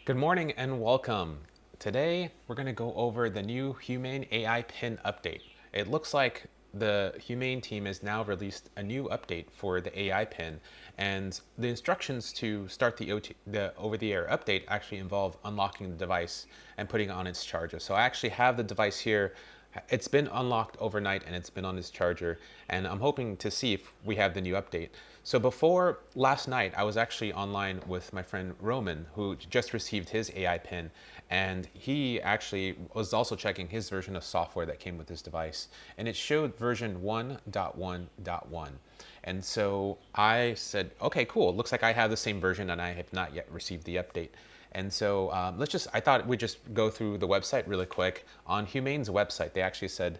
Good morning and welcome. Today we're going to go over the new Humane AI pin update. It looks like the Humane team has now released a new update for the AI pin, and the instructions to start the over-the-air update actually involve unlocking the device and putting it on its charger. So I actually have the device here. It's been unlocked overnight and it's been on its charger, and I'm hoping to see if we have the new update. So before last night, I was actually online with my friend Roman, who just received his AI pin, and he actually was also checking his version of software that came with this device, and it showed version 1.1.1. And so I said, okay, cool. Looks like I have the same version and I have not yet received the update. And so I thought we'd just go through the website really quick. On Humane's website, they actually said,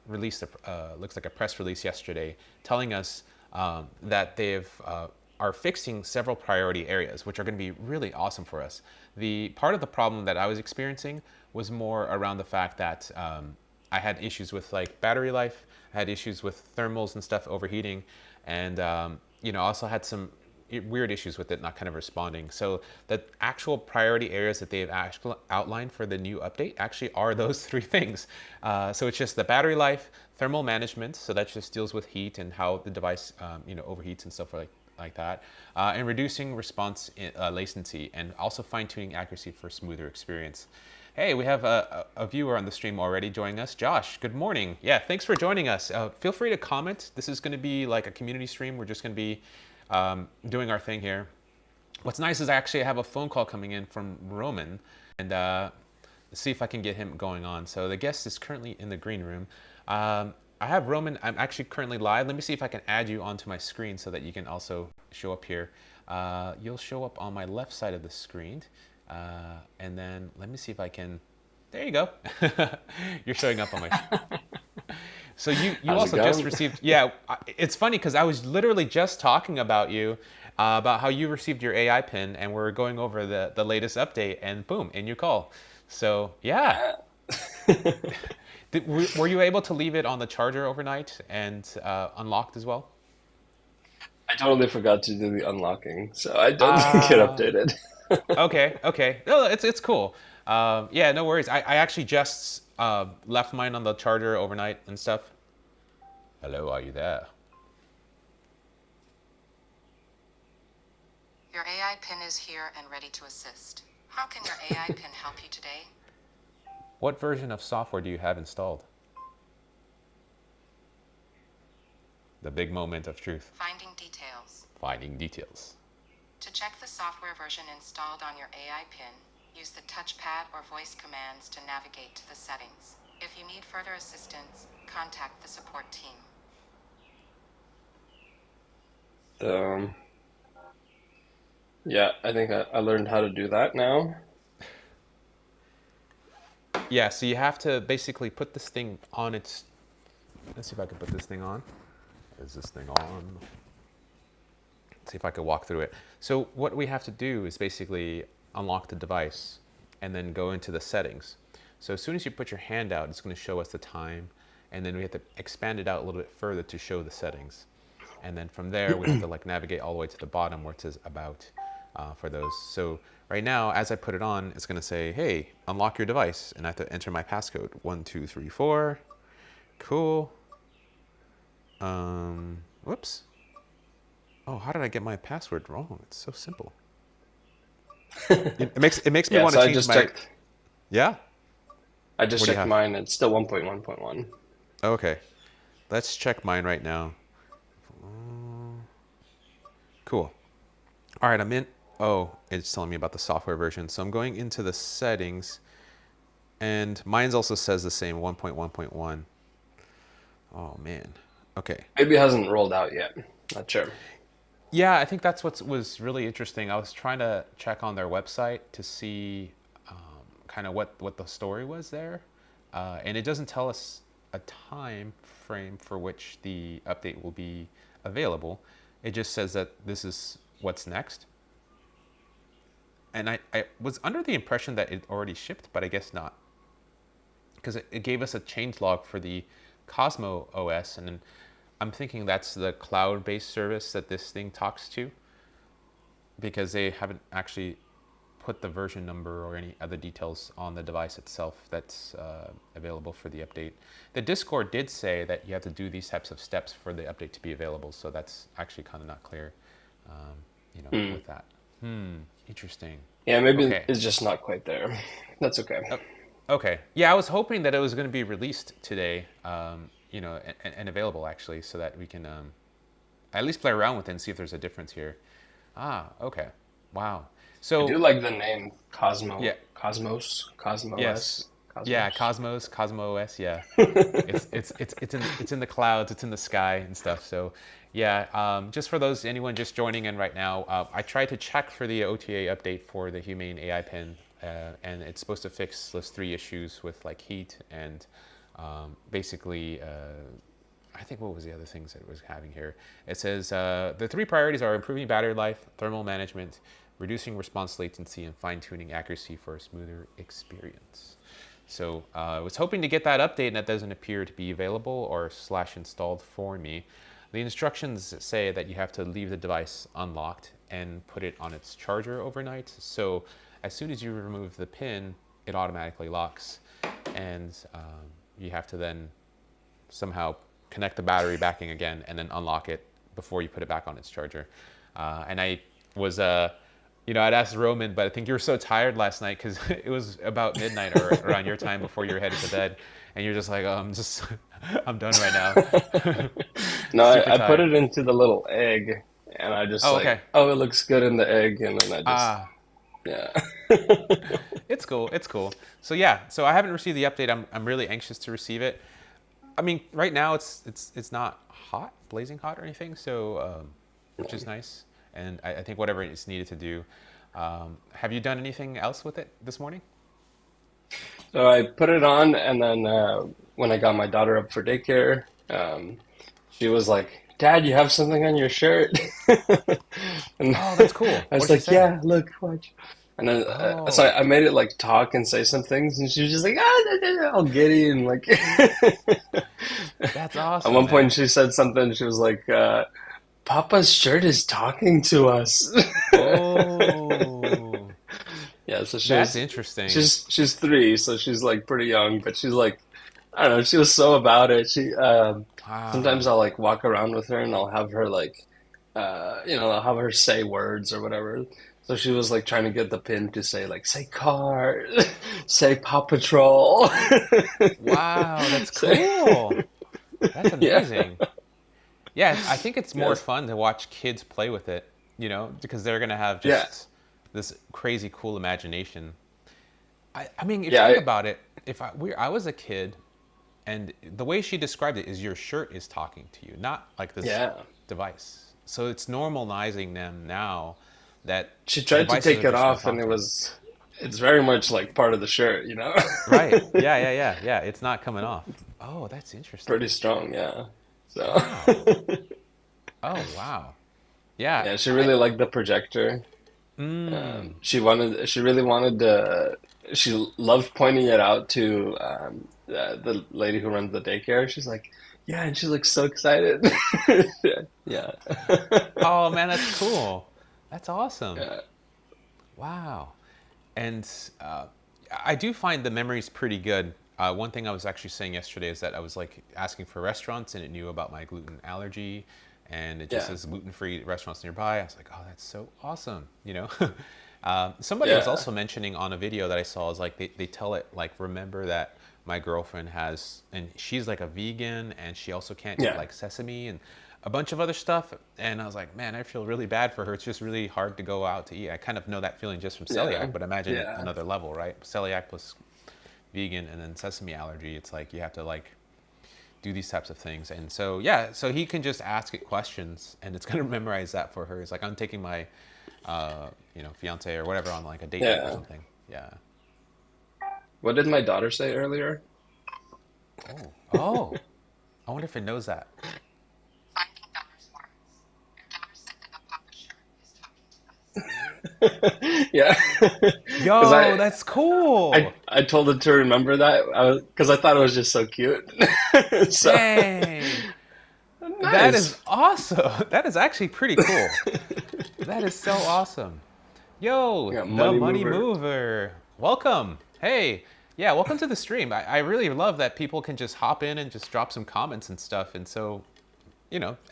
looks like a press release yesterday, telling us that are fixing several priority areas, which are going to be really awesome for us. The part of the problem that I was experiencing was more around the fact that I had issues with like battery life, I had issues with thermals and stuff overheating, and also had some weird issues with it not kind of responding. So the actual priority areas that they've actually outlined for the new update actually are those three things. So it's just the battery life, thermal management, so that just deals with heat and how the device overheats and stuff like that, and reducing response latency, and also fine-tuning accuracy for smoother experience. Hey, we have a viewer on the stream already joining us. Josh, good morning. Yeah, thanks for joining us. Feel free to comment. This is going to be like a community stream. We're just going to be doing our thing here. What's nice is I actually have a phone call coming in from Roman, and see if I can get him going on. So the guest is currently in the green room. I have Roman. I'm actually currently live. Let me see if I can add you onto my screen so that you can also show up here. You'll show up on my left side of the screen. And then let me see if I can. There you go. You're showing up on my. So you How's it also just going? received. Yeah, it's funny because I was literally just talking about you, about how you received your AI pin, and we're going over the latest update, and boom, in you call. So yeah, Yeah. were you able to leave it on the charger overnight and unlocked as well? I totally forgot to do the unlocking, so I don't think it Ah, updated. okay, okay. No, it's cool. Yeah, no worries. I actually just left mine on the charger overnight and stuff. Hello, are you there? Your AI pin is here and ready to assist. How can your AI pin help you today? What version of software do you have installed? The big moment of truth. Finding details. Finding details. To check the software version installed on your AI pin, use the touchpad or voice commands to navigate to the settings. If you need further assistance, contact the support team. Um, yeah, I think I learned how to do that now. Yeah, so you have to basically put this thing on its. Let's see if I can put this thing on. Is this thing on? Let's see if I can walk through it. So what we have to do is basically unlock the device and then go into the settings. So as soon as you put your hand out, it's going to show us the time, and then we have to expand it out a little bit further to show the settings. And then from there, we have to like navigate all the way to the bottom where it says about for those. So right now, as I put it on, it's going to say, hey, unlock your device. And I have to enter my passcode, 1234. Cool. Whoops. Oh, how did I get my password wrong? It's so simple. It makes me Yeah, want to so change my. Yeah. I just What do you checked have? mine. It's still 1.1.1. Okay. Let's check mine right now. Cool. All right, I'm in. Oh, it's telling me about the software version. So I'm going into the settings, and mine's also says the same 1.1.1. Oh man. Okay. Maybe it hasn't rolled out yet. Not sure. Yeah, I think that's what was really interesting. I was trying to check on their website to see kind of what the story was there, and it doesn't tell us a time frame for which the update will be available. It just says that this is what's next. And I was under the impression that it already shipped, but I guess not, because it gave us a change log for the Cosmo OS, and then I'm thinking that's the cloud-based service that this thing talks to, because they haven't actually put the version number or any other details on the device itself that's available for the update. The Discord did say that you have to do these types of steps for the update to be available, so that's actually kind of not clear, Hmm. with that. Interesting. Yeah, maybe Okay. it's just not quite there. That's okay. Oh, okay. Yeah, I was hoping that it was going to be released today, and available actually, so that we can at least play around with it and see if there's a difference here. Ah, okay. Wow. I do So, like the name yeah, yes, yeah, Cosmos. Cosmos, yeah. It's in the clouds, it's in the sky and stuff. So, yeah, just for those anyone just joining in right now, I tried to check for the OTA update for the Humane AI pin, and it's supposed to fix those three issues with like heat and basically. I think what was the other things that it was having here? It says the three priorities are improving battery life, thermal management, reducing response latency, and fine-tuning accuracy for a smoother experience. So I was hoping to get that update, and that doesn't appear to be available or slash installed for me. The instructions say that you have to leave the device unlocked and put it on its charger overnight. So as soon as you remove the pin, it automatically locks, and you have to then somehow connect the battery back in again and then unlock it before you put it back on its charger. And I was, I'd asked Roman, but I think you were so tired last night because it was about midnight or around your time before you were headed to bed. And you're just like, oh, I'm done right now. No, Super I put tired. it into the little egg, and I just Oh, like, okay. oh, it looks good in the egg, and then I just, Ah, yeah. it's cool. It's cool. So yeah, so I haven't received the update. I'm really anxious to receive it. I mean, right now it's not hot, blazing hot or anything, so which is nice. And I think whatever is needed to do. Have you done anything else with it this morning? So I put it on, and then when I got my daughter up for daycare, she was like, "Dad, you have something on your shirt?" And Oh, that's cool. I What was did she like, say? "Yeah, look, watch." And then so Oh, I made it like talk and say some things, and she was just like, "Ah, da, da, da," all giddy and like. that's At awesome, one point, man. she said something. She was like, "Papa's shirt is talking to us." Oh, Yeah, so that's interesting. she's 3, so she's like pretty young, but she's like I don't know, she was so about it. She sometimes Wow. I'll like walk around with her and I'll have her like I'll have her say words or whatever. So she was like trying to get the pin to say like say car, say Paw Patrol. Wow, that's Say cool. That's yeah. amazing. Yeah, I think it's more Yes. fun to watch kids play with it, because they're gonna have Yeah. just this crazy cool imagination. I mean, if you Yeah, think about it, if I was a kid, and the way she described it is your shirt is talking to you, not like this yeah. device. So it's normalizing them now that She tried to devices take are it just gonna off and talk to them. it's very much like part of the shirt, you know? Right. Yeah, yeah, yeah, yeah. It's not coming off. Oh, that's interesting. Pretty strong, yeah. So Wow. Oh, wow. Yeah, yeah, she really liked the projector. She really wanted to, she loved pointing it out to the lady who runs the daycare. She's like, yeah, and she looks so excited. Yeah. oh man, that's cool. That's awesome. Yeah. Wow. And I do find the memories pretty good. One thing I was actually saying yesterday is that I was like asking for restaurants and it knew about my gluten allergy and it just Yeah. says gluten-free restaurants nearby. I was like, oh, that's so awesome, you know? Somebody was Yeah. also mentioning on a video that I saw is like they tell it like remember that my girlfriend has and she's like a vegan and she also can't eat Yeah. like sesame and a bunch of other stuff and I was like man I feel really bad for her. It's just really hard to go out to eat. I kind of know that feeling just from Yeah. celiac, but imagine Yeah. another level, right? Celiac plus vegan and then sesame allergy. It's like you have to like do these types of things. And so yeah, so he can just ask it questions and it's going to memorize that for her. It's like I'm taking my fiance or whatever on like a date night or Yeah. something. Yeah. What did my daughter say earlier? Oh, oh, I wonder if it knows that. Finding daughter's words. Your daughter said that a papa shirt is talking to us. Yeah. Because Yo, that's cool. I told her to remember that because I thought it was just so cute. So Dang. That is nice. awesome. That is actually pretty cool. That is so awesome. We Yo, got the Money money Mover. mover. Welcome. Hey, yeah, welcome to the stream. I really love that people can just hop in and just drop some comments and stuff. And so,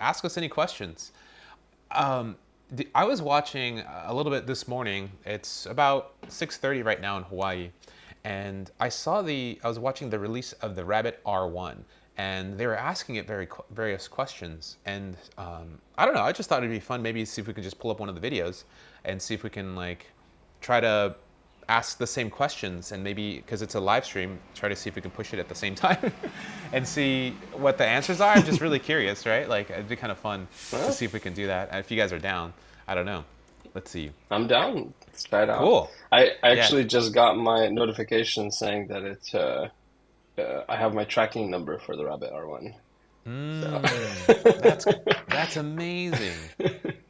ask us any questions. I was watching a little bit this morning. It's about 6:30 right now in Hawaii, and I was watching the release of the Rabbit R1, and they were asking it various questions. And I don't know. I just thought it'd be fun. Maybe see if we can just pull up one of the videos and see if we can like try to ask the same questions, and maybe because it's a live stream, try to see if we can push it at the same time and see what the answers are. I'm just really curious, right? Like it'd be kind of fun to Well, see if we can do that. And if you guys are down, I don't know. Let's see. I'm down. Let's try it out. Cool. I Yeah. actually just got my notification saying that I have my tracking number for the Rabbit R1. So That's that's amazing.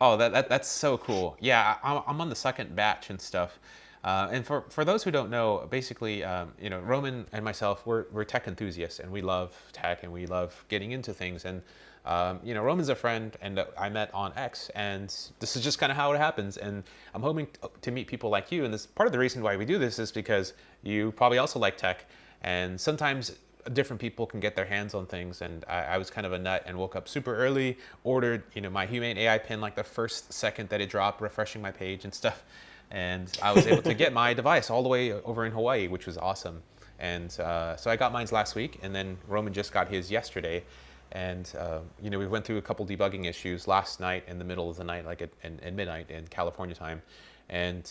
Oh, that's so cool. Yeah, I'm on the second batch and stuff. And for those who don't know, basically, Roman and myself, we're tech enthusiasts, and we love tech, and we love getting into things. And Roman's a friend, and I met on X, and this is just kind of how it happens. And I'm hoping to meet people like you. And this part of the reason why we do this is because you probably also like tech, and sometimes different people can get their hands on things. And I was kind of a nut and woke up super early, ordered my Humane AI pin like the first second that it dropped, refreshing my page and stuff. And I was able to get my device all the way over in Hawaii, which was awesome. And so I got mine last week, and then Roman just got his yesterday. And we went through a couple debugging issues last night in the middle of the night, like at midnight in California time. And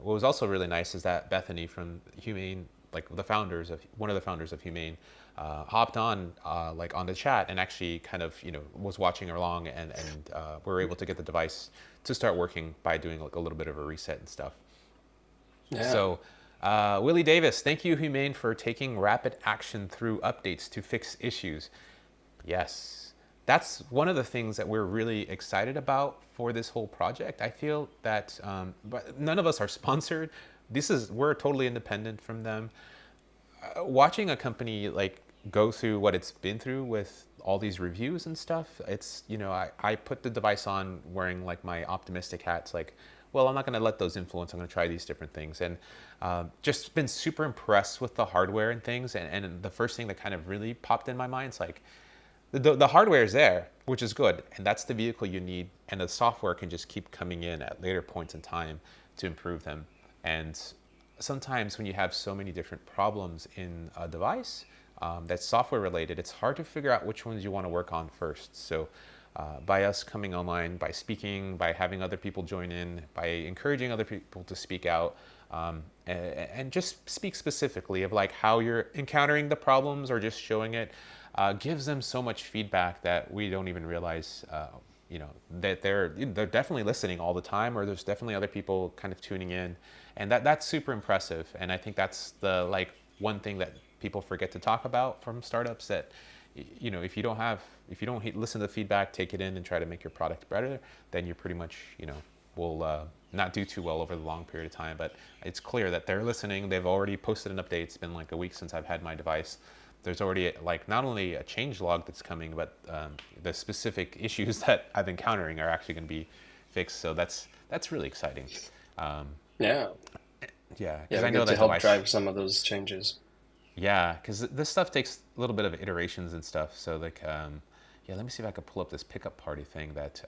what was also really nice is that Bethany from Humane, like one of the founders of Humane, hopped on like on the chat and actually kind of was watching along, and we were able to get the device to start working by doing like a little bit of a reset and stuff. yeah. So Willie Davis, thank you Humane for taking rapid action through updates to fix issues. Yes, that's one of the things that we're really excited about for this whole project. I feel that, but none of us are sponsored. We're totally independent from them. Watching a company like go through what it's been through with all these reviews and stuff, I put the device on wearing like my optimistic hats, like, well, I'm not going to let those influence. I'm going to try these different things, and just been super impressed with the hardware and things. And the first thing that kind of really popped in my mind is like, the hardware is there, which is good, and that's the vehicle you need, and the software can just keep coming in at later points in time to improve them. And sometimes when you have so many different problems in a device that's software related, it's hard to figure out which ones you want to work on first. So by us coming online, by speaking, by having other people join in, by encouraging other people to speak out, and just speak specifically of like how you're encountering the problems or just showing it, gives them so much feedback that we don't even realize, that they're definitely listening all the time, or there's definitely other people kind of tuning in, and that's super impressive. And I think that's the like one thing that people forget to talk about from startups, that if you don't listen to the feedback, take it in, and try to make your product better, then you're pretty much will not do too well over the long period of time. But it's clear that they're listening. They've already posted an update. It's been like a week since I've had my device. There's already like not only a change log that's coming, but the specific issues that I'm encountering are actually going to be fixed. So that's really exciting. Um, Yeah. yeah, Yeah, because I we know get to that help device. drive some of those changes. Yeah, because this stuff takes a little bit of iterations and stuff. So like, yeah, let me see if I can pull up this pickup party thing that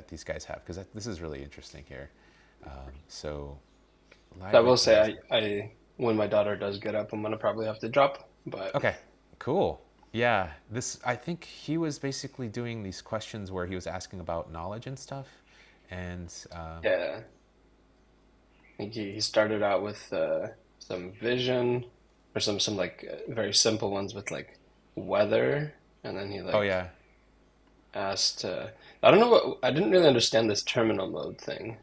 these guys have, because this is really interesting here. So I live will replays. say, I when my daughter does get up, I'm gonna probably have to drop. But Okay, cool. Yeah, I think he was basically doing these questions where he was asking about knowledge and stuff, and yeah, I think he started out with some vision or some like very simple ones with like weather, and then he oh like yeah, asked. I don't know what I didn't really understand this terminal mode thing.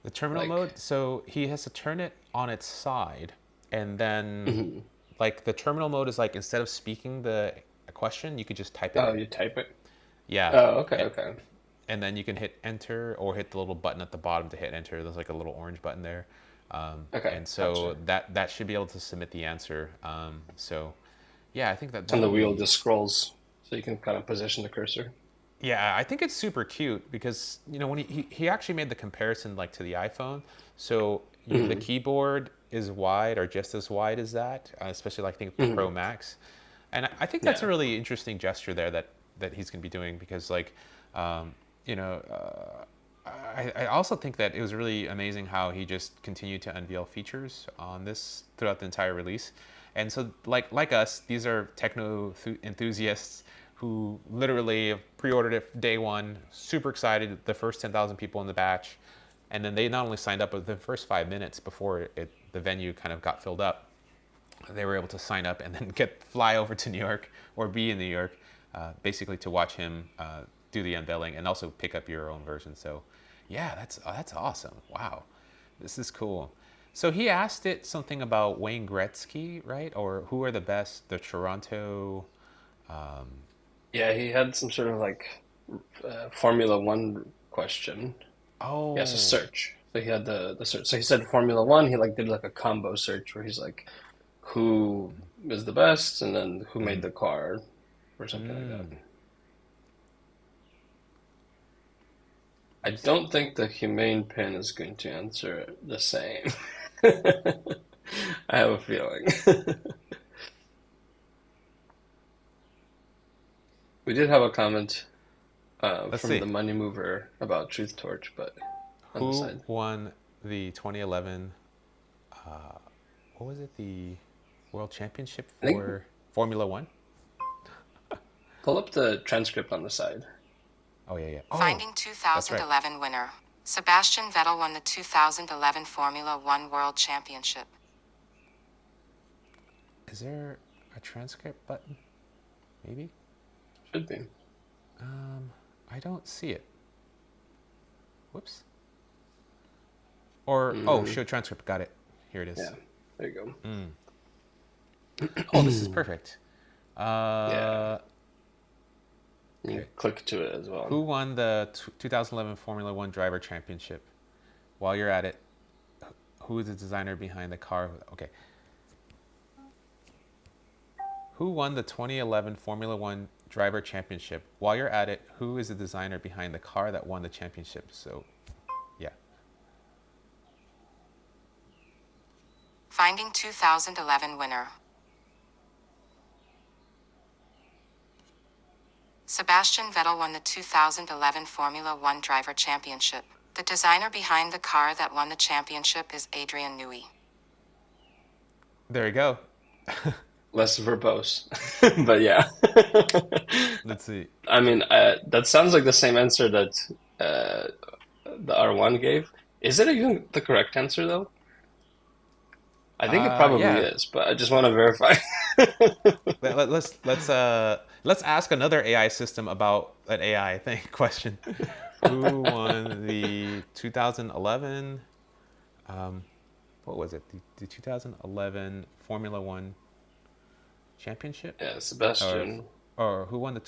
the terminal Like, mode. So he has to turn it on its side, and then mhm. like the terminal mode is like, instead of speaking the question, you could just type it Oh, in. you type it. Yeah, Oh, okay, and, okay, and then you can hit enter or hit the little button at the bottom to hit enter. There's like a little orange button there, okay, and so gotcha. that should be able to submit the answer. So yeah, I think that And the that'll wheel be. just scrolls, so you can kind of position the cursor. Yeah, I think it's super cute because when he actually made the comparison like to the iPhone. So the Hmm. keyboard is wide or just as wide as that, especially like I think the Hmm. Pro Max, and I think that's a Yeah. really interesting gesture there that he's going to be doing because like um, you know. I also think that it was really amazing how he just continued to unveil features on this throughout the entire release. And so, like us, these are techno enthusiasts who literally pre-ordered it day one, super excited, the first 10,000 people in the batch, and then they not only signed up, but the first 5 minutes before the venue kind of got filled up, they were able to sign up and then fly over to New York or be in New York, basically to watch him do the unveiling and also pick up your own version. So, yeah, that's awesome. Wow, this is cool. So he asked it something about Wayne Gretzky, right? Or who are the best? The Toronto. Um, Yeah, he had some sort of like Formula One question. Yes, a oh. search. So he had the search. So he said Formula One. He like did like a combo search where he's like, who is the best, and then who made Mm, the car, or something like that. mm, I let me see. don't think the Humane pin is going to answer the same. I have a feeling. We did have a comment Let's from see. the Money Mover about Truth Torch, but on the Who side. won the 2011? Uh, what was it? The World Championship I think for Formula One? pull up the transcript on the side. Oh yeah, yeah. Oh, Finding that's right. 2011 winner. Sebastian Vettel won the 2011 Formula One World Championship. Is there a transcript button? Maybe. Should be. Um, I don't see it. Whoops. Or Mm, show transcript. Got it. Here it yeah, is. there you Oh, this is go. perfect. Yeah, Uh, you can okay. click to it as well. Who won the 2011 Formula One Driver Championship? While you're at it, who is the designer behind the car? Okay. Who won the 2011 Formula One Driver Championship? While you're at it, who is the designer behind the car that won the championship? So, yeah. Finding 2011 winner. Sebastian Vettel won the 2011 Formula One Driver Championship. The designer behind the car that won the championship is Adrian Newey. There you go. Less verbose, but yeah. Let's see. I mean, that sounds like the same answer that uh, the R1 gave. Is it even the correct answer though? I think it probably Yeah. is, but I just want to verify. Let's ask another AI system about an AI thing question. Who won the 2011? Um, what was it? The 2011 Formula One championship, Yeah, or Sebastian. who won the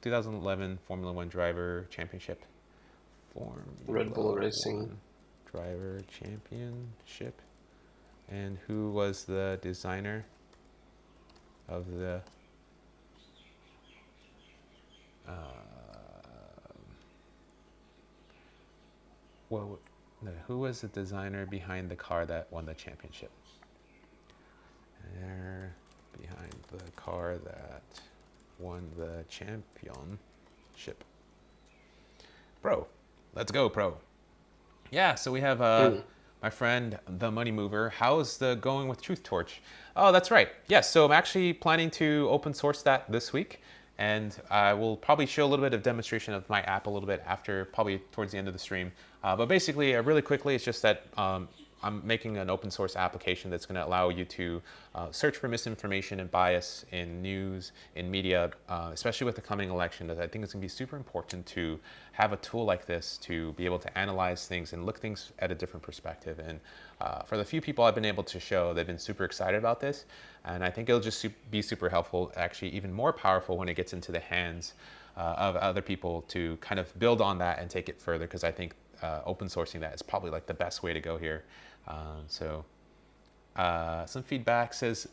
2011 Formula One driver championship? Red Bull Formula Racing. One driver championship, and who was the designer of the uh, well, no, who was the designer behind the car that won the championship? There, behind the car that won the championship. Pro. Let's go, pro. Yeah, so we have Hmm. my friend, the Money Mover. How's the going with Truth Torch? Oh, that's right. Yes, so I'm actually planning to open source that this week. And I will probably show a little bit of demonstration of my app a little bit after, probably towards the end of the stream. But basically, really quickly, it's just that I'm making an open source application that's going to allow you to search for misinformation and bias in news, in media, especially with the coming election. That I think it's going to be super important to have a tool like this to be able to analyze things and look things at a different perspective. And for the few people I've been able to show, they've been super excited about this. And I think it'll just be super helpful, actually even more powerful when it gets into the hands of other people to kind of build on that and take it further, because I think open sourcing that is probably like the best way to go here. Some feedback says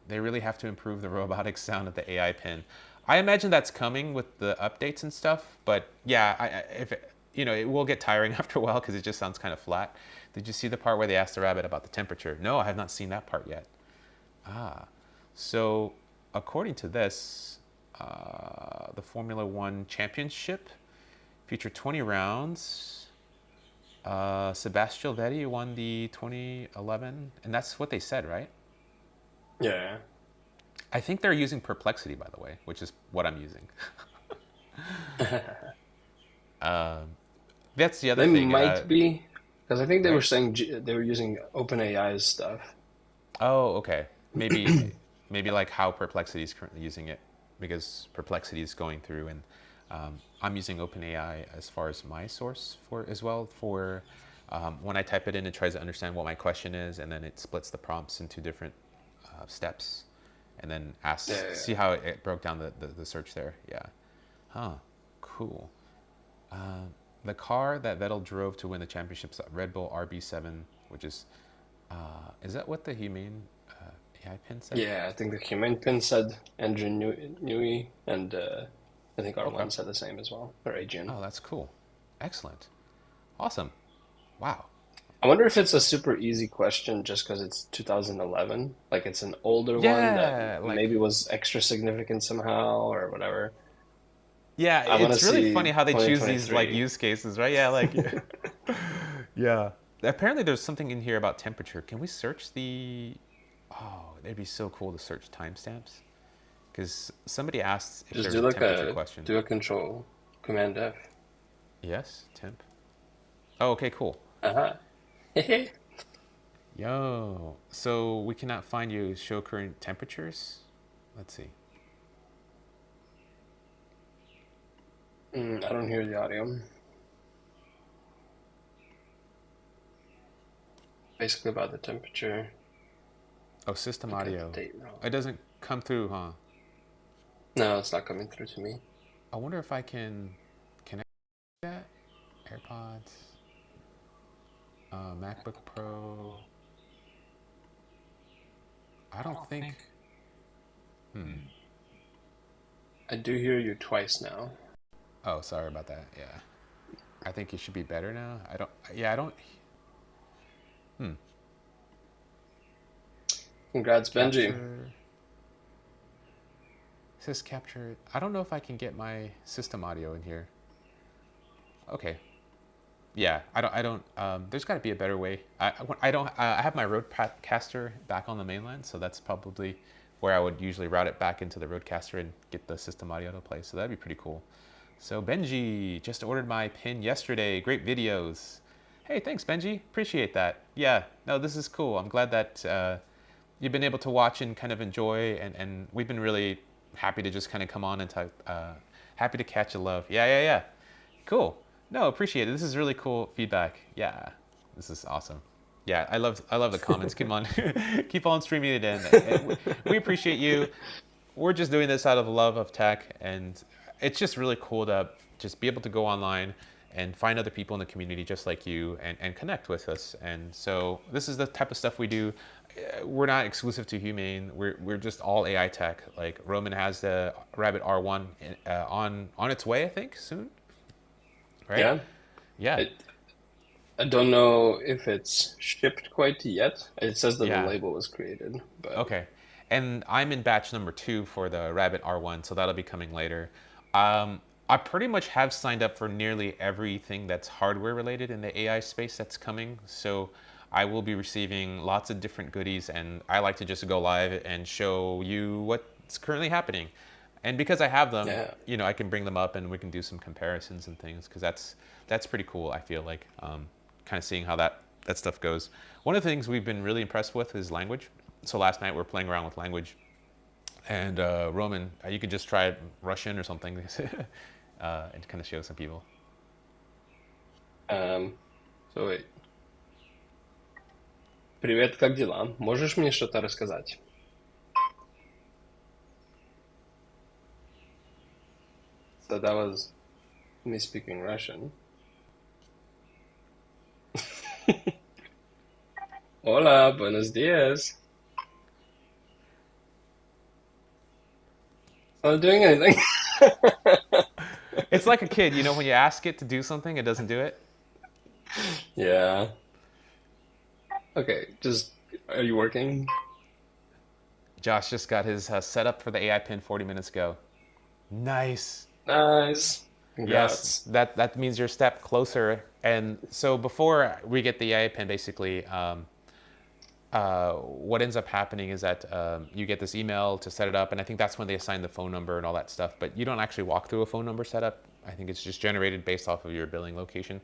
they really have to improve the robotic sound of the AI pin. I imagine that's coming with the updates and stuff. But yeah, if it, it will get tiring after a while because it just sounds kind of flat. Did you see the part where they asked the rabbit about the temperature? No, I have not seen that part yet. Ah, so according to this, the Formula One Championship featured 20 rounds. Sebastian Vettel won the 2011, and that's what they said, right? Yeah. I think they're using Perplexity, by the way, which is what I'm using. That's the other They thing, might be, because I think they were right? saying they were using OpenAI's stuff. Oh, okay. Maybe like how Perplexity is currently using it, because Perplexity is going through, and I'm using OpenAI as far as my source for as well for when I type it in, it tries to understand what my question is, and then it splits the prompts into different steps, and then asks Yeah, see how it broke down the search there. Yeah. Huh. Cool. The car that Vettel drove to win the championships, Red Bull RB7, which is that what the Humane AI pin said? yeah. I think the Humane pin said engine Nui, and I think Okay. R1 said the same as well, or Adrian. Oh, that's cool. Excellent. Awesome. Wow. I wonder if it's a super easy question just because it's 2011. Like it's an older one that Yeah, like maybe was extra significant somehow or whatever. yeah, I want to it's really funny see how they choose these like 2023. use cases, right? Yeah, like yeah. Apparently there's something in here about temperature. Can we search the Oh, it'd be so cool to search timestamps because somebody asked if Just there's do a like temperature a question. do a control command F. Yes, temp. Oh, okay, cool. Uh-huh. Yo, so we cannot find you show current temperatures? Let's see. I don't hear the audio. Basically about the temperature. Oh, system Look at the audio. date now. It doesn't come through, huh? No, it's not coming through to me. I wonder if I can I do that? AirPods, MacBook Pro. I don't think. Hmm. I do hear you twice now. Oh, sorry about that. Yeah. I think it should be better now. I don't. Yeah, I don't. Hmm. Congrats, Benji. Capture. It says capture. I don't know if I can get my system audio in here. Okay. Yeah, I don't. There's got to be a better way. I don't. I have my Roadcaster back on the mainland, so that's probably where I would usually route it back into the Roadcaster and get the system audio to play. So that'd be pretty cool. So Benji just ordered my pin yesterday. Great videos. Hey, thanks Benji. Appreciate that. Yeah, no, this is cool. I'm glad that you've been able to watch and kind of enjoy, and we've been really happy to just kind of come on and type. Happy to catch a love. Yeah, yeah, yeah. Cool. No, appreciate it. This is really cool feedback. Yeah, this is awesome. Yeah, I love the comments. Keep on, keep on streaming it in. We appreciate you. We're just doing this out of love of tech, and it's just really cool to just be able to go online and find other people in the community just like you and connect with us. And so this is the type of stuff we do. We're not exclusive to Humane. We're just all AI tech. Like Roman has the Rabbit R1 on its way, I think, soon, right? Yeah. Yeah, I, I don't know if it's shipped quite yet. It says that the yeah. label was created, but Okay. And I'm in batch number 2 for the Rabbit R1, so that'll be coming later. I pretty much have signed up for nearly everything that's hardware related in the AI space that's coming. So I will be receiving lots of different goodies, and I like to just go live and show you what's currently happening. And because I have them, yeah. I can bring them up and we can do some comparisons and things because that's pretty cool. I feel like kind of seeing how that stuff goes. One of the things we've been really impressed with is language. So last night we are playing around with language, and Roman, you could just try Russian or something, and kind of show some people. So wait. Привет, как дела? Можешь мне что-то рассказать? So that was me speaking Russian. Hola, buenos dias. Not doing anything. It's like a kid, you know, when you ask it to do something, it doesn't do it. Yeah. Okay, just are you working? Josh just got his setup for the AI pin 40 minutes ago. Nice. Nice. Yes, Congrats. that means you're a step closer. And so before we get the AI pin, basically, what ends up happening is that you get this email to set it up, and I think that's when they assign the phone number and all that stuff. But you don't actually walk through a phone number setup. I think it's just generated based off of your billing location.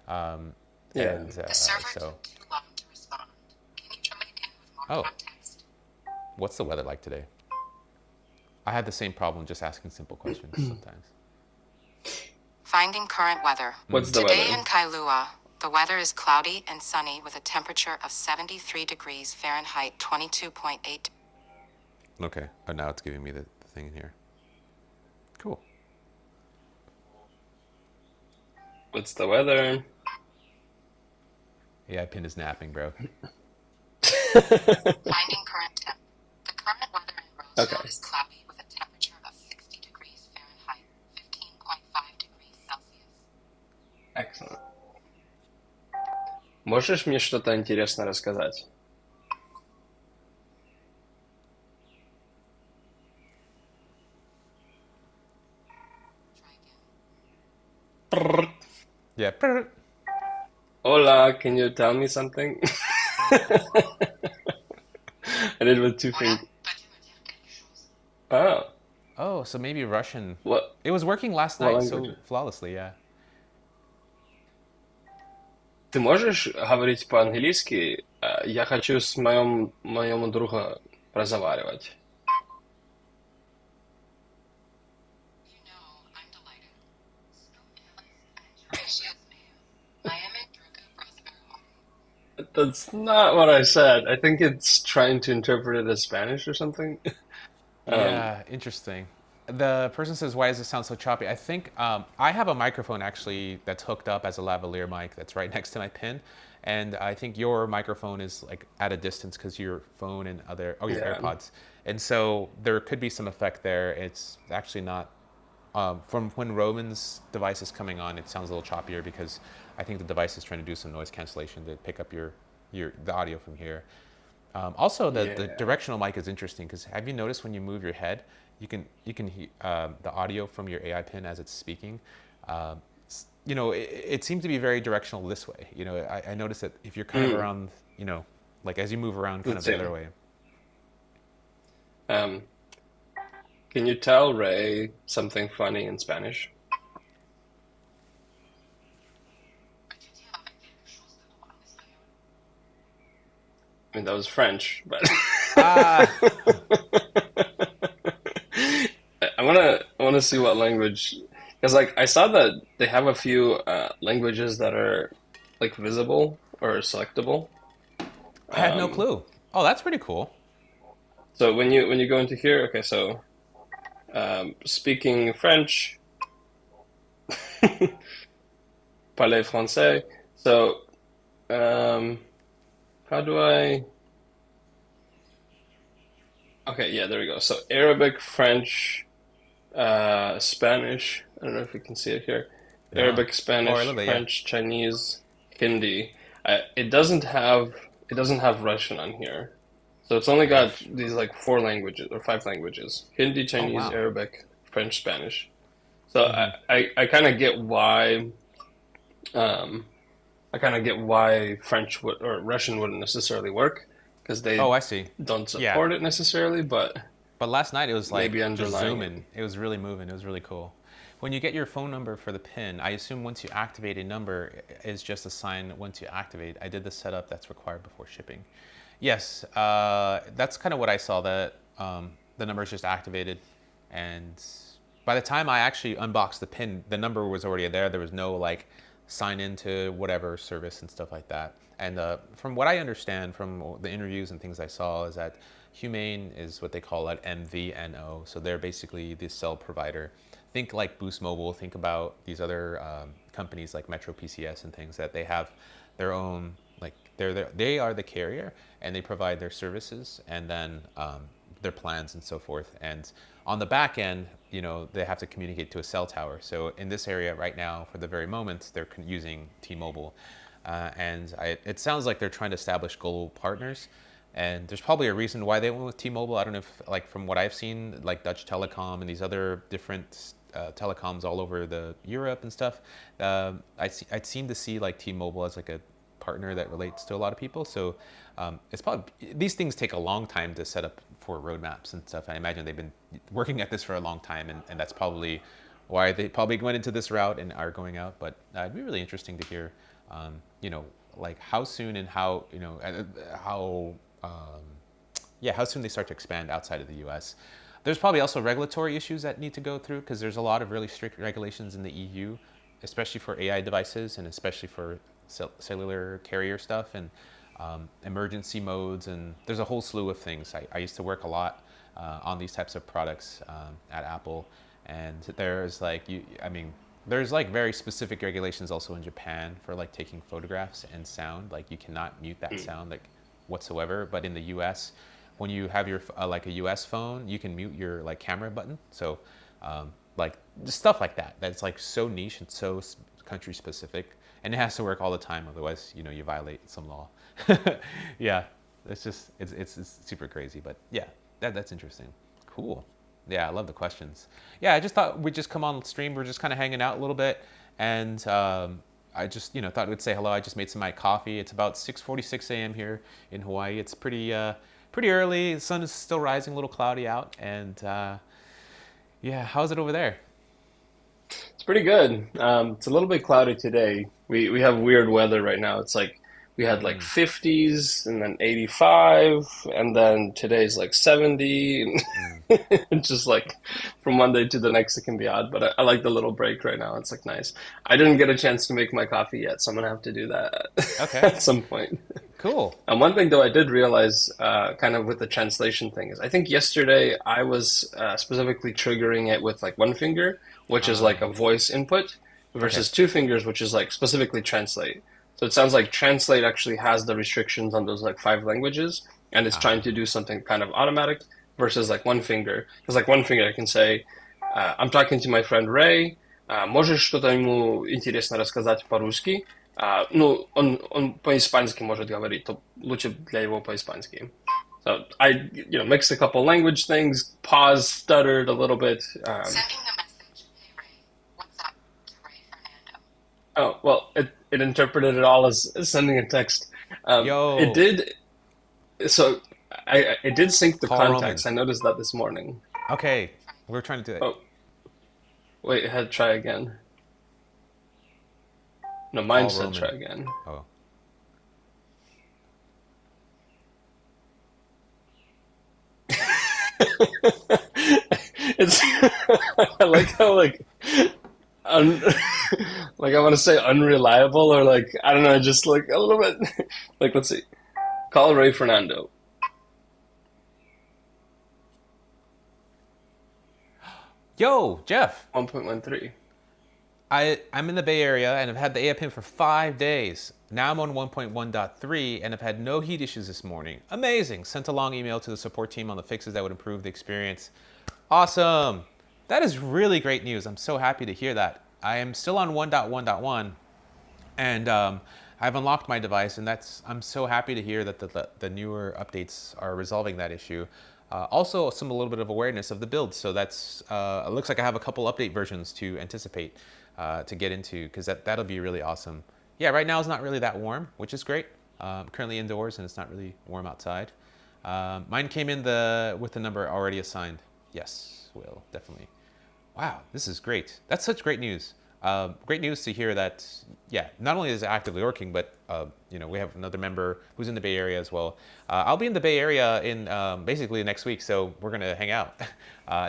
Um, Yeah. and The server so, took too long to respond. Can you try again with more oh, context? what's the weather like today? I had the same problem just asking simple questions sometimes. Finding current weather. What's the Today weather? in Kailua, the weather is cloudy and sunny with a temperature of 73 degrees Fahrenheit, 22.8. Okay. Oh, now it's giving me the thing in here. Cool. What's the weather? AI pin is napping, bro. Finding current temp. The current weather in Roseville Okay. is cloudy with a temperature of 60 degrees Fahrenheit, 15.5 degrees Celsius. Excellent. Можешь мне что-то интересное рассказать? Try again. Prrr. Yeah. Hola, can you tell me something? I did with two Hola, fingers. peux-tu me dire quelque chose? Oh, Oh, so maybe Russian. what It was working last what night language? so flawlessly, yeah. Ты можешь говорить по-английски? Я хочу с моему друга разговаривать. You know, I'm delighted. Gracious ma'am. I am in Druga Prospero. That's not what I said. I think it's trying to interpret it as Spanish or something. Um, Yeah, interesting. The person says, "Why does it sound so choppy?" I think I have a microphone actually that's hooked up as a lavalier mic that's right next to my pin, and I think your microphone is like at a distance because your phone and other your yeah, AirPods, and so there could be some effect there. It's actually not from when Roman's device is coming on. It sounds a little choppier because I think the device is trying to do some noise cancellation to pick up your the audio from here. Also, the yeah, directional mic is interesting because have you noticed when you move your head, you can hear the audio from your AI pin as it's speaking. You know, it seems to be very directional this way. You know, I noticed that if you're kind of mm, around, you know, like as you move around kind the of the other same. way. Um, can you tell Ray something funny in Spanish? Peux-tu dire avec quelque chose de drôle en espagnol? I mean, that was French, but Ah, I wanna see what language, because like I saw that they have a few languages that are like visible or selectable. I had no Um, clue. Oh, that's pretty cool. so when you go into here, okay, so speaking French, parler français. So um, how do I? Okay, yeah, there we go. So Arabic, French, Spanish. I don't know if you can see it here. No. Arabic, Or a Spanish, little bit, yeah. French, Chinese, Hindi. It doesn't have Russian on here. So it's only got Rush. these like four languages or five languages: Hindi, Oh Chinese, wow. Arabic, French, Spanish. So I kind of get why um, French would or Russian wouldn't necessarily work because Oh, they I see. don't Yeah. support it necessarily, but But last night it was maybe like just underlying it. zooming. It was really moving. It was really cool. When you get your phone number for the PIN, I assume once you activate a number is just a sign once you activate. I did the setup that's required before shipping. Yes, that's kind of what I saw. That the number is just activated, and by the time I actually unboxed the PIN, the number was already there. There was no like sign into whatever service and stuff like that. And from what I understand from the interviews and things I saw is that Humane is what they call an MVNO. So they're basically the cell provider. Think like Boost Mobile. Think about these other companies like Metro PCS and things that they have their own like they are the carrier and they provide their services and then their plans and so forth. And on the back end, they have to communicate to a cell tower. So in this area right now, for the very moment, they're using T-Mobile. It sounds like they're trying to establish global partners. And there's probably a reason why they went with T-Mobile. I don't know if, like, from what I've seen, like Dutch Telecom and these other different telecoms all over the Europe and stuff, I'd seem to see like T-Mobile as like a partner that relates to a lot of people. So it's probably, these things take a long time to set up for roadmaps and stuff. I imagine they've been working at this for a long time, and that's probably why they probably went into this route and are going out. But it'd be really interesting to hear, like how soon and how, how how soon they start to expand outside of the US. There's probably also regulatory issues that need to go through, because there's a lot of really strict regulations in the EU, especially for AI devices and especially for cellular carrier stuff and emergency modes. And there's a whole slew of things. I used to work a lot on these types of products at Apple. And there's like, there's like very specific regulations also in Japan for like taking photographs and sound. Like you cannot mute that sound like whatsoever. But in the US, when you have your like a US phone, you can mute your like camera button. So like just stuff like that. That's like so niche and so country specific, and it has to work all the time. Otherwise, you violate some law. Yeah, it's super crazy. But yeah, that's interesting. Cool. Yeah, I love the questions. Yeah, I just thought we'd just come on stream. We're just kind of hanging out a little bit, and I just thought we'd say hello. I just made some of my coffee. It's about 6:46 a.m. here in Hawaii. It's pretty early. The sun is still rising, a little cloudy out, and yeah, how's it over there? It's pretty good. It's a little bit cloudy today. We have weird weather right now. It's like we had like Mm, 50s and then 85, and then today's like 70. And mm. it's just like from one day to the next, it can be odd. But I like the little break right now. It's like nice. I didn't get a chance to make my coffee yet, so I'm gonna have to do that Okay, at some point. cool. And one thing though I did realize, kind of with the translation thing, is I think yesterday I was specifically triggering it with like one finger, which is like a Ah, voice input, okay. versus two fingers, which is like specifically translate. So it sounds like translate actually has the restrictions on those like five languages, and it's trying to Ah, do something kind of automatic, versus like one finger. Because like one finger I can say, I'm talking to my friend Ray, можешь что-то ему интересно рассказать по-русски? Ну, он по-испански может говорить, то лучше для его по-испански. So I, mixed a couple language things, paused, stuttered a little bit. Sending the message. Hey Ray, what's up? To Ray Fernando. Oh, well, it interpreted it all as sending a text. It yo, did, so it did sync the call Roman. context. I noticed that this morning. Okay, Try we're trying to do it. Oh, wait, I had to try again. No, mine Call said try Roman. again. Oh, It's I like how like un, like I want to say unreliable, or like I don't know, just like a little bit like let's see. Call Ray Fernando. yo, Jeff. 1.13. I'm in the Bay Area and I've had the AI pin for 5 days. Now I'm on 1.1.3 and I've had no heat issues this morning. Amazing. Sent a long email to the support team on the fixes that would improve the experience. Awesome. That is really great news. I'm so happy to hear that. I am still on 1.1.1, and I've unlocked my device, and I'm so happy to hear that the newer updates are resolving that issue. Also, a little bit of awareness of the build, so that's it looks like I have a couple update versions to anticipate to get into, because that'll be really awesome. Yeah, right now it's not really that warm, which is great. Currently indoors, and it's not really warm outside. Mine came in with the number already assigned. Yes, will definitely. Wow, this is great. That's such great news. Great news to hear that, yeah, not only is it actively working, but we have another member who's in the Bay Area as well. I'll be in the Bay Area in basically next week, so we're gonna hang out.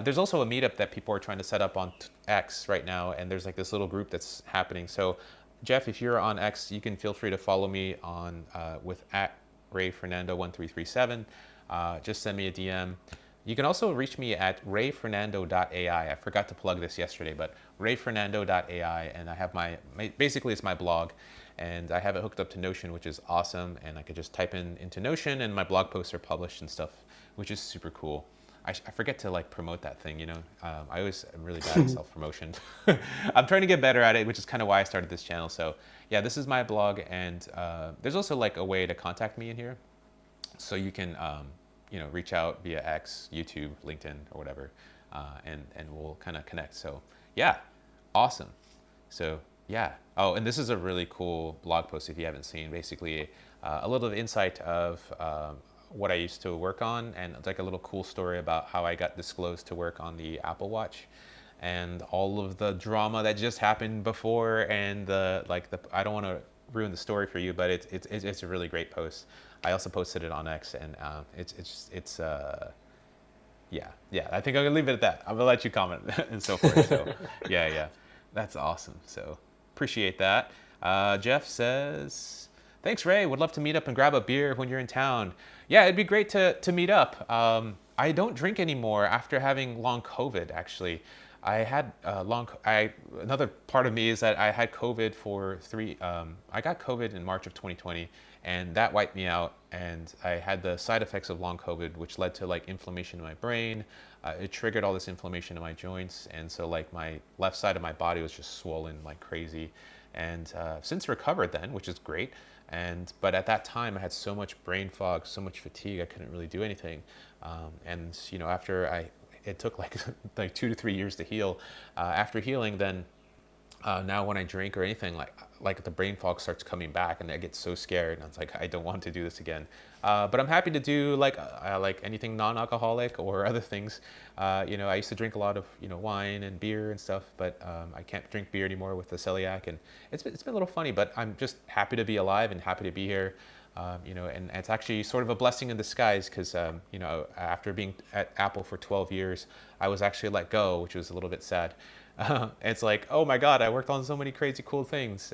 There's also a meetup that people are trying to set up on X right now, and there's like this little group that's happening. So, Jeff, if you're on X, you can feel free to follow me on with at Ray Fernando 1337. Just send me a DM. You can also reach me at rayfernando.ai. I forgot to plug this yesterday, but rayfernando.ai, and I have basically it's my blog, and I have it hooked up to Notion, which is awesome, and I could just type into Notion, and my blog posts are published and stuff, which is super cool. I forget to like promote that thing, you know. I always am really bad at self promotion. I'm trying to get better at it, which is kind of why I started this channel. So yeah, this is my blog, and there's also like a way to contact me in here, so you can reach out via X, YouTube, LinkedIn, or whatever, and we'll kind of connect. So yeah, awesome. So yeah. Oh, and this is a really cool blog post if you haven't seen. Basically, a little insight of what I used to work on, and it's like a little cool story about how I got disclosed to work on the Apple Watch, and all of the drama that just happened before, and the I don't want to ruin the story for you, but it's a really great post. I also posted it on X, and yeah. I think I'm gonna leave it at that. I'm gonna let you comment and so forth. So yeah, that's awesome. So appreciate that. Jeff says, "Thanks, Ray. Would love to meet up and grab a beer when you're in town. Yeah, it'd be great to meet up. I don't drink anymore after having long COVID. Actually, I had another part of me is that I had COVID for three. I got COVID in March of 2020, and that wiped me out. And I had the side effects of long COVID, which led to like inflammation in my brain. It triggered all this inflammation in my joints, and so like my left side of my body was just swollen like crazy. And since recovered then, which is great. But at that time, I had so much brain fog, so much fatigue, I couldn't really do anything. And after it took like like 2 to 3 years to heal. After healing, then now when I drink or anything, like the brain fog starts coming back, and I get so scared, and I was like, I don't want to do this again. But I'm happy to do like anything non-alcoholic or other things. I used to drink a lot of wine and beer and stuff, but I can't drink beer anymore with the celiac, and it's been a little funny. But I'm just happy to be alive and happy to be here. And it's actually sort of a blessing in disguise because, after being at Apple for 12 years, I was actually let go, which was a little bit sad. It's like, oh my God, I worked on so many crazy cool things,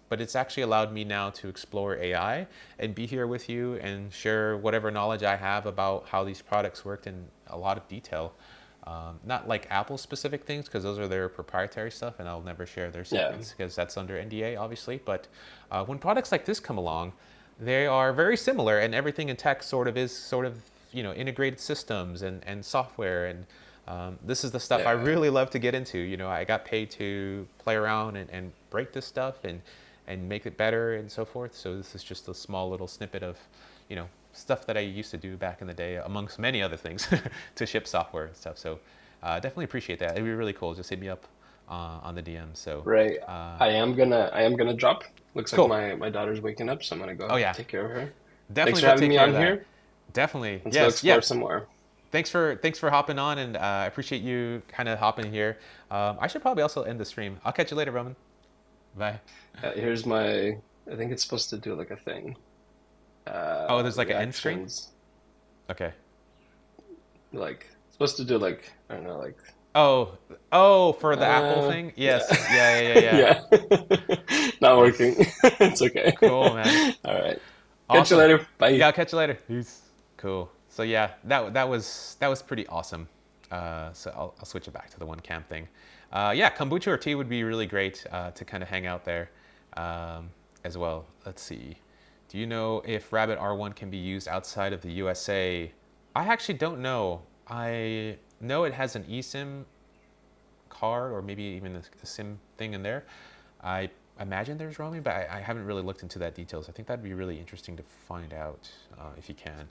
but it's actually allowed me now to explore AI and be here with you and share whatever knowledge I have about how these products worked in a lot of detail. Not like Apple specific things, because those are their proprietary stuff, and I'll never share their Yeah. secrets because that's under NDA, obviously. But when products like this come along, they are very similar, and everything in tech sort of integrated systems and software, and this is the stuff I Yeah. really love to get into. I got paid to play around and break this stuff and make it better and so forth. So this is just a small little snippet of stuff that I used to do back in the day, amongst many other things, to ship software and stuff. So definitely appreciate that. It'd be really cool. Just hit me up on the DM. So Right. uh, I am gonna drop. Looks like cool. my daughter's waking up, so I'm gonna Oh go yeah, take care of her. Thanks definitely for go having take me care of on that. here. Definitely. Let's go Yes. explore Yeah. some more. Thanks for hopping on, and I appreciate you kind of hopping here. I should probably also end the stream. I'll catch you later, Roman. Bye. Here's my. I think it's supposed to do like a thing. Oh, there's like an end screen. Reactions. Okay. Like supposed to do like I don't know like. Oh, for the Apple thing. Yeah. Yes. Yeah. Yeah. Not working. Nice. It's okay. Cool, man. All right. Catch you Awesome. later. Yeah, Bye. I'll catch you later. Peace. Cool. So yeah, that was pretty awesome. So I'll switch it back to the one cam thing. Yeah, kombucha or tea would be really great to kind of hang out there as well. Let's see. Do you know if Rabbit R1 can be used outside of the USA? I actually don't know. I know it has an eSIM card or maybe even a SIM thing in there. I imagine there's roaming, but I haven't really looked into that details. I think that'd be really interesting to find out if you can.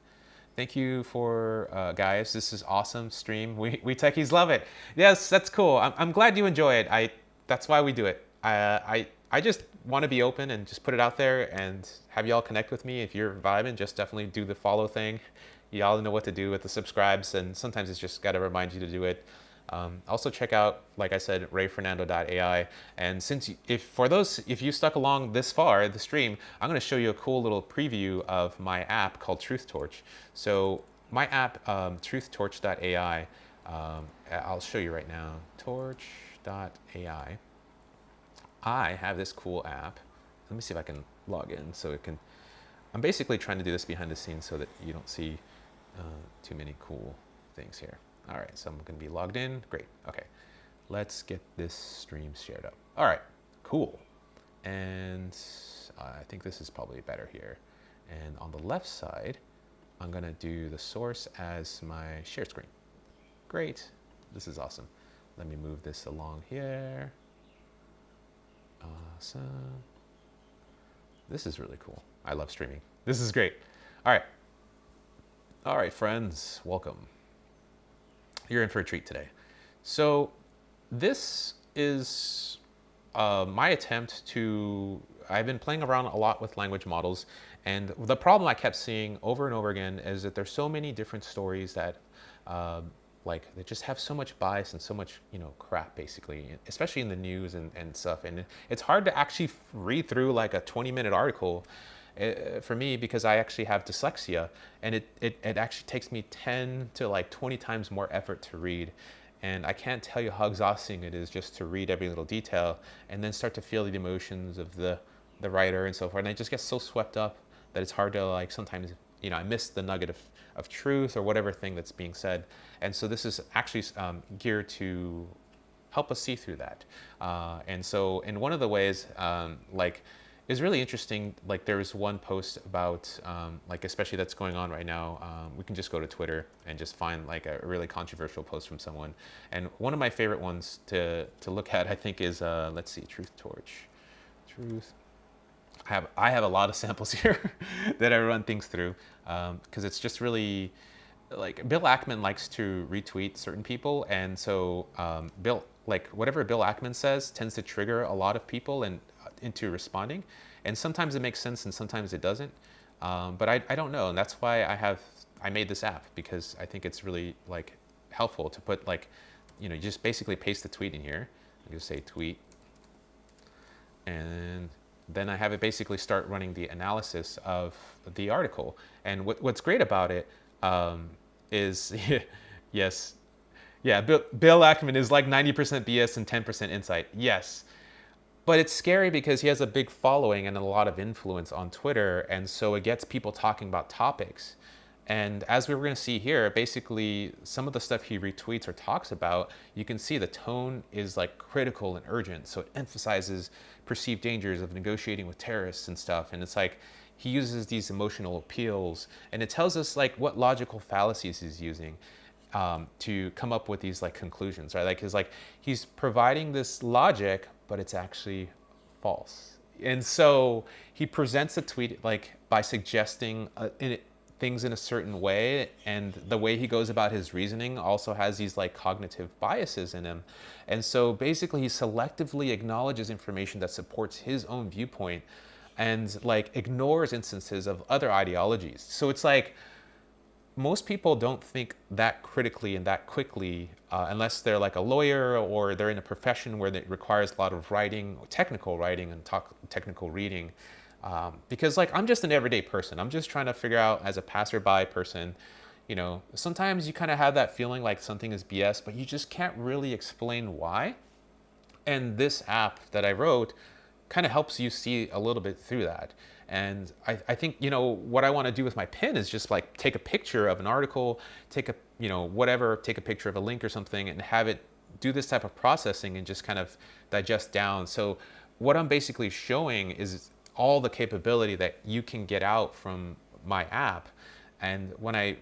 Thank you for guys. This is awesome stream. We techies love it. Yes, that's cool. I'm glad you enjoy it. That's why we do it. I just want to be open and just put it out there and have y'all connect with me. If you're vibing, just definitely do the follow thing. Y'all know what to do with the subscribes, and sometimes it's just got to remind you to do it. Also check out, like I said, rayfernando.ai. And if you stuck along this far, the stream, I'm going to show you a cool little preview of my app called Truth Torch. So my app, truthtorch.ai, I'll show you right now, torch.ai. I have this cool app. Let me see if I can log in so it can. I'm basically trying to do this behind the scenes so that you don't see too many cool things here. All right, so I'm going to be logged in. Great. Okay, let's get this stream shared up. All right, cool. And I think this is probably better here. And on the left side, I'm going to do the source as my share screen. Great. This is awesome. Let me move this along here. Awesome. This is really cool. I love streaming. This is great. All right. All right, friends, welcome. You're in for a treat today. So this is my attempt to, I've been playing around a lot with language models, and the problem I kept seeing over and over again is that there's so many different stories that like they just have so much bias and so much, you know, crap basically, especially in the news and stuff. And it's hard to actually read through like a 20-minute article for me, because I actually have dyslexia, and it actually takes me 10 to like 20 times more effort to read. And I can't tell you how exhausting it is just to read every little detail and then start to feel the emotions of the writer and so forth. And I just get so swept up that it's hard to like sometimes, you know, I miss the nugget of truth or whatever thing that's being said. And so this is actually geared to help us see through that. And so in one of the ways, like, is really interesting. Like there was one post about, like especially that's going on right now. We can just go to Twitter and just find like a really controversial post from someone. And one of my favorite ones to look at, I think, is let's see, Truth Torch, Truth. I have a lot of samples here that I run things through, because it's just really like Bill Ackman likes to retweet certain people, and so Bill, like whatever Bill Ackman says tends to trigger a lot of people and into responding, and sometimes it makes sense and sometimes it doesn't. But I don't know, and that's why I made this app, because I think it's really like helpful to put like, you know, you just basically paste the tweet in here. You just say tweet, and then I have it basically start running the analysis of the article. And what's great about it is, yes, yeah, Bill Ackman is like 90% BS and 10% insight. Yes. But it's scary because he has a big following and a lot of influence on Twitter. And so it gets people talking about topics. And as we were going to see here, basically some of the stuff he retweets or talks about, you can see the tone is like critical and urgent. So it emphasizes perceived dangers of negotiating with terrorists and stuff. And it's like he uses these emotional appeals, and it tells us like what logical fallacies he's using to come up with these like conclusions, right? Like he's providing this logic, but it's actually false. And so he presents a tweet like by suggesting things in a certain way, and the way he goes about his reasoning also has these like cognitive biases in him. And so basically he selectively acknowledges information that supports his own viewpoint and like ignores instances of other ideologies. So it's like most people don't think that critically and that quickly unless they're like a lawyer or they're in a profession where it requires a lot of writing, technical writing and technical reading. Because like I'm just an everyday person. I'm just trying to figure out as a passerby person, you know, sometimes you kind of have that feeling like something is BS, but you just can't really explain why. And this app that I wrote kind of helps you see a little bit through that. And I think, you know, what I want to do with my pin is just like take a picture of an article, take a, you know, whatever, take a picture of a link or something and have it do this type of processing and just kind of digest down. So what I'm basically showing is all the capability that you can get out from my app. And when I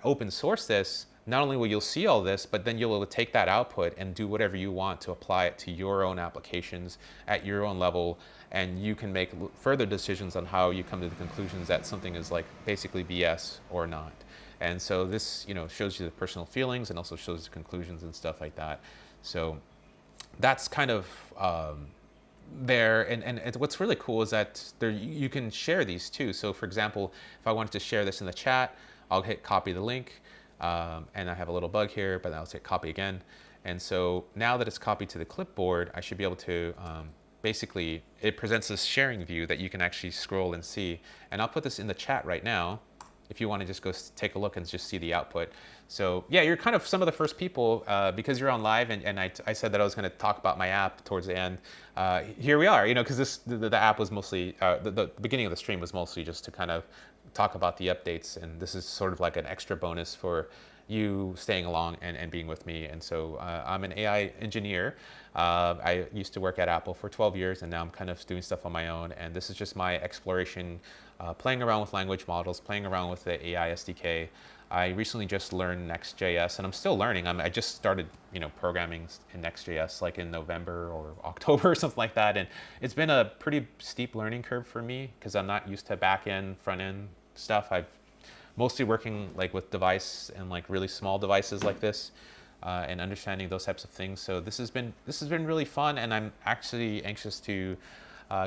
open source this, not only will you see all this, but then you'll take that output and do whatever you want to apply it to your own applications at your own level. And you can make further decisions on how you come to the conclusions that something is like basically BS or not. And so this, you know, shows you the personal feelings and also shows the conclusions and stuff like that. So that's kind of there. And what's really cool is that there you can share these too. So for example, if I wanted to share this in the chat, I'll hit copy the link. And I have a little bug here, but I'll say copy again. And so now that it's copied to the clipboard, I should be able to basically, it presents this sharing view that you can actually scroll and see. And I'll put this in the chat right now if you want to just go take a look and just see the output. So yeah, you're kind of some of the first people because you're on live, and I said that I was going to talk about my app towards the end. Here we are, you know, because the app was mostly, the beginning of the stream was mostly just to kind of talk about the updates, and this is sort of like an extra bonus for you staying along and being with me. And so I'm an AI engineer. I used to work at Apple for 12 years, and now I'm kind of doing stuff on my own. And this is just my exploration, playing around with language models, playing around with the AI SDK. I recently just learned Next.js, and I'm still learning. I just started, programming in Next.js like in November or October or something like that. And it's been a pretty steep learning curve for me because I'm not used to back end, front end stuff. I've mostly working like with device and like really small devices like this, and understanding those types of things. So this has been really fun, and I'm actually anxious to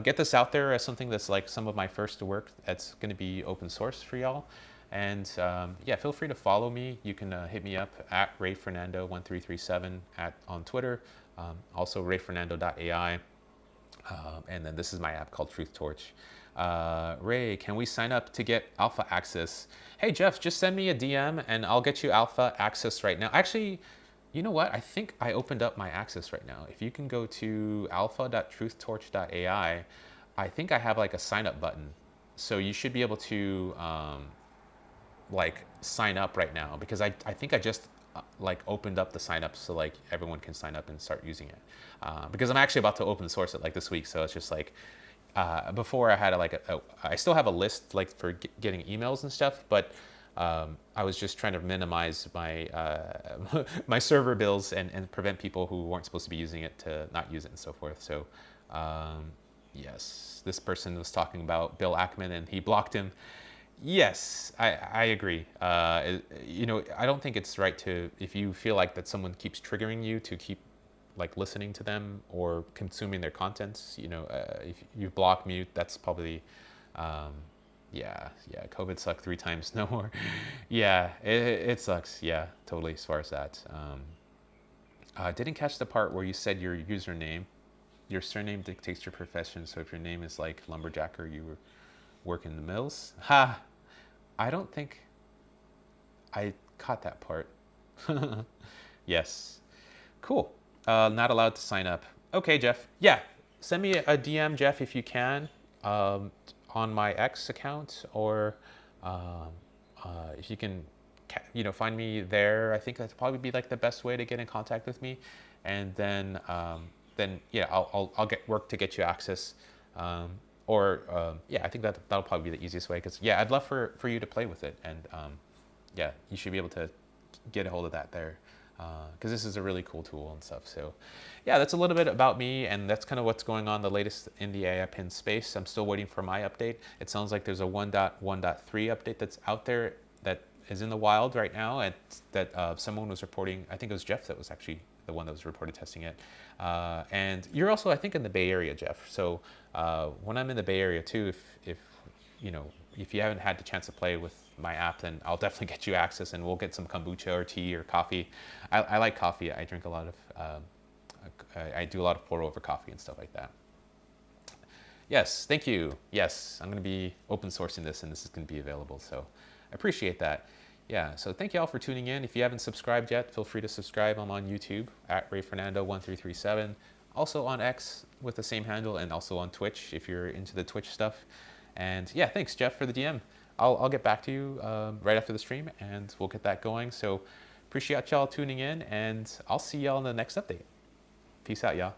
get this out there as something that's like some of my first work that's going to be open source for y'all. And yeah, feel free to follow me. You can hit me up at RayFernando1337 on Twitter. Also rayfernando.ai. And then this is my app called Truth Torch. Ray, can we sign up to get alpha access? Hey, Jeff, just send me a DM and I'll get you alpha access right now. Actually, you know what? I think I opened up my access right now. If you can go to alpha.truthtorch.ai, I think I have like a sign up button. So you should be able to like sign up right now, because I think I just like opened up the sign up so like everyone can sign up and start using it, because I'm actually about to open source it like this week. So it's just like before I had I still have a list like for getting emails and stuff, but I was just trying to minimize my my server bills and prevent people who weren't supposed to be using it to not use it and so forth. So yes, this person was talking about Bill Ackman and he blocked him. Yes, I agree. I don't think it's right to, if you feel like that someone keeps triggering you to keep like listening to them or consuming their contents, if you block, mute, that's probably, yeah, COVID sucked 3 times, no more. Yeah, it sucks. Yeah, totally, as far as that. Didn't catch the part where you said your username, your surname dictates your profession. So if your name is like lumberjack or you work in the mills, ha, I don't think I caught that part. Yes. Cool. Not allowed to sign up. Okay, Jeff. Yeah. Send me a DM, Jeff, if you can, on my X account, or um, if you can, find me there. I think that'd probably be like the best way to get in contact with me. And then yeah, I'll get work to get you access. Or yeah, I think that'll probably be the easiest way, because yeah, I'd love for you to play with it, and yeah, you should be able to get a hold of that there, because this is a really cool tool and stuff. So yeah, that's a little bit about me, and that's kind of what's going on the latest in the AI pin space. I'm still waiting for my update. It sounds like there's a 1.1.3 update that's out there that is in the wild right now, and that someone was reporting. I think it was Jeff that was actually the one that was reported testing it. And you're also, I think, in the Bay Area, Jeff. So when I'm in the Bay Area too, if you haven't had the chance to play with my app, then I'll definitely get you access, and we'll get some kombucha or tea or coffee. I like coffee. I drink a lot of, I do a lot of pour over coffee and stuff like that. Yes, thank you. Yes, I'm going to be open sourcing this, and this is going to be available. So I appreciate that. Yeah, so thank you all for tuning in. If you haven't subscribed yet, feel free to subscribe. I'm on YouTube at RayFernando1337. Also on X with the same handle, and also on Twitch if you're into the Twitch stuff. And yeah, thanks, Jeff, for the DM. I'll get back to you right after the stream, and we'll get that going. So appreciate y'all tuning in, and I'll see y'all in the next update. Peace out, y'all.